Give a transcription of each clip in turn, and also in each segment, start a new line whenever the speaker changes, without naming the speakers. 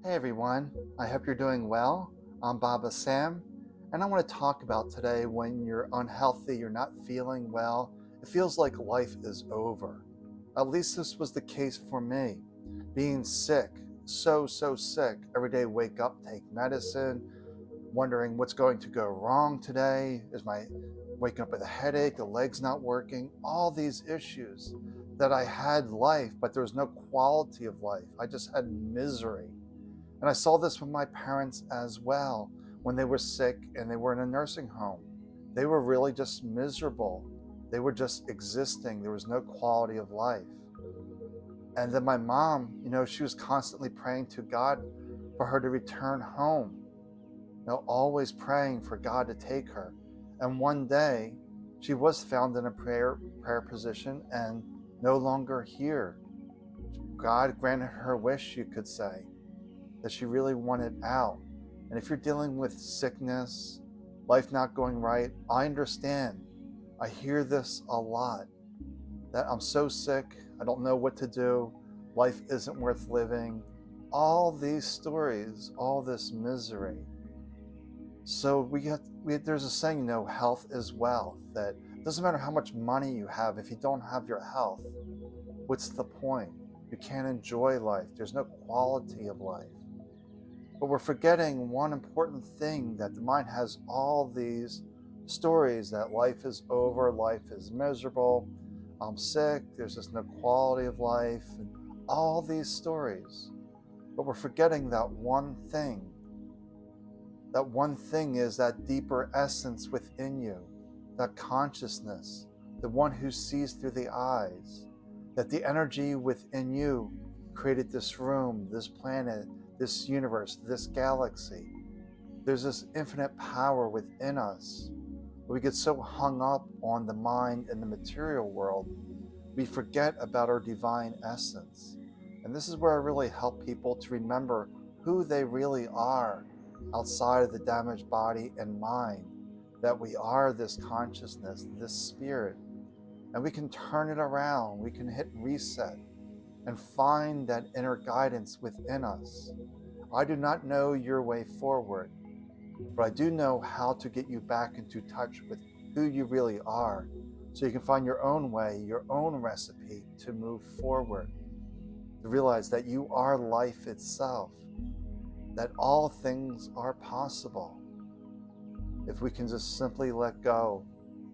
Hey everyone, I hope you're doing well. I'm Baba Sam, and I want to talk about today when you're unhealthy, you're not feeling well, it feels like life is over. At least this was the case for me. Being sick, so sick, every day wake up, take medicine, wondering what's going to go wrong today. Is my waking up with a headache, the leg's not working, all these issues that I had life, but there was no quality of life. I just had misery. And I saw this with my parents as well when they were sick and they were in a nursing home. They were really just miserable. They were just existing. There was no quality of life. And then my mom, she was constantly praying to God for her to return home, always praying for God to take her. And one day she was found in a prayer position and no longer here. God granted her wish, you could say, that she really wanted out. And if you're dealing with sickness, life not going right, I understand. I hear this a lot, that I'm so sick, I don't know what to do, life isn't worth living, all these stories, all this misery. So there's a saying, health is wealth, that it doesn't matter how much money you have, if you don't have your health, what's the point? You can't enjoy life, there's no quality of life. But we're forgetting one important thing, that the mind has all these stories that life is over, life is miserable, I'm sick, there's just no quality of life, and all these stories. But we're forgetting that one thing. That one thing is that deeper essence within you, that consciousness, the one who sees through the eyes, that the energy within you created this room, this planet, this universe, this galaxy. There's this infinite power within us. We get so hung up on the mind and the material world, we forget about our divine essence. And this is where I really help people to remember who they really are outside of the damaged body and mind, that we are this consciousness, this spirit, and we can turn it around, we can hit reset and find that inner guidance within us. I do not know your way forward, but I do know how to get you back into touch with who you really are, so you can find your own way, your own recipe to move forward, to realize that you are life itself, that all things are possible. If we can just simply let go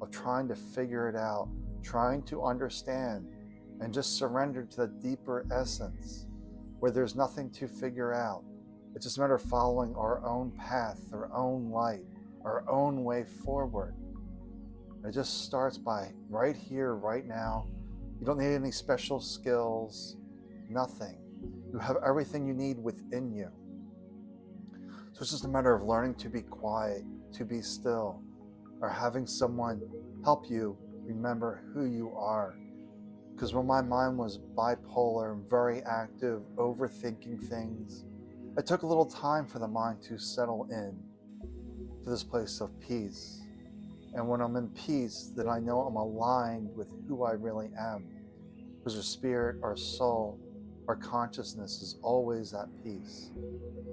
of trying to figure it out, trying to understand, and just surrender to the deeper essence where there's nothing to figure out. It's just a matter of following our own path, our own light, our own way forward. It just starts by right here, right now. You don't need any special skills, nothing. You have everything you need within you. So it's just a matter of learning to be quiet, to be still, or having someone help you remember who you are. Because when my mind was bipolar and very active, overthinking things, it took a little time for the mind to settle in to this place of peace. And when I'm in peace, then I know I'm aligned with who I really am. Because our spirit, our soul, our consciousness is always at peace.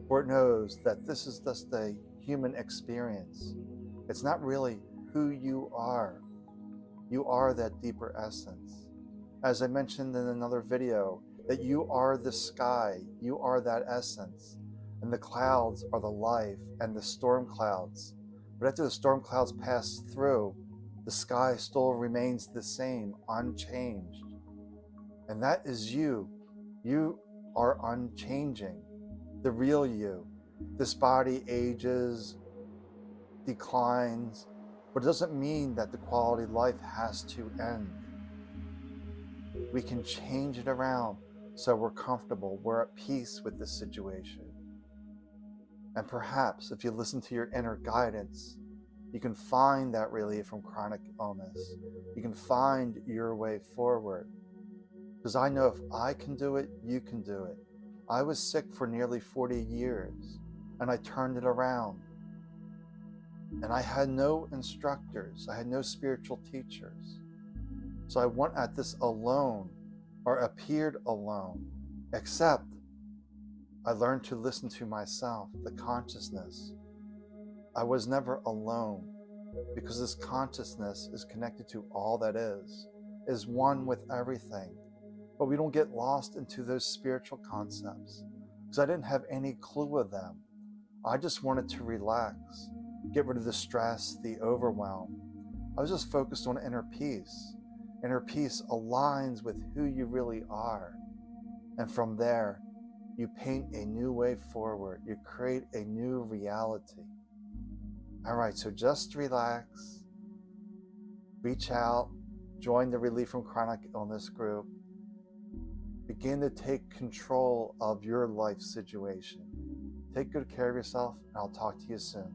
For it knows that this is just a human experience. It's not really who you are. You are that deeper essence. As I mentioned in another video, that you are the sky, you are that essence, and the clouds are the life and the storm clouds. But after the storm clouds pass through, the sky still remains the same, unchanged. And that is you. You are unchanging, the real you. This body ages, declines, but it doesn't mean that the quality of life has to end. We can change it around so we're comfortable, we're at peace with this situation. And perhaps if you listen to your inner guidance, you can find that relief from chronic illness. You can find your way forward. Because I know if I can do it, you can do it. I was sick for nearly 40 years, and I turned it around. And I had no instructors, I had no spiritual teachers. So I went at this alone, or appeared alone, except I learned to listen to myself, the consciousness. I was never alone because this consciousness is connected to all that is one with everything. But we don't get lost into those spiritual concepts because I didn't have any clue of them. I just wanted to relax, get rid of the stress, the overwhelm. I was just focused on inner peace. Inner peace aligns with who you really are. And from there, you paint a new way forward. You create a new reality. All right, so just relax, reach out, join the Relief from Chronic Illness group. Begin to take control of your life situation. Take good care of yourself, and I'll talk to you soon.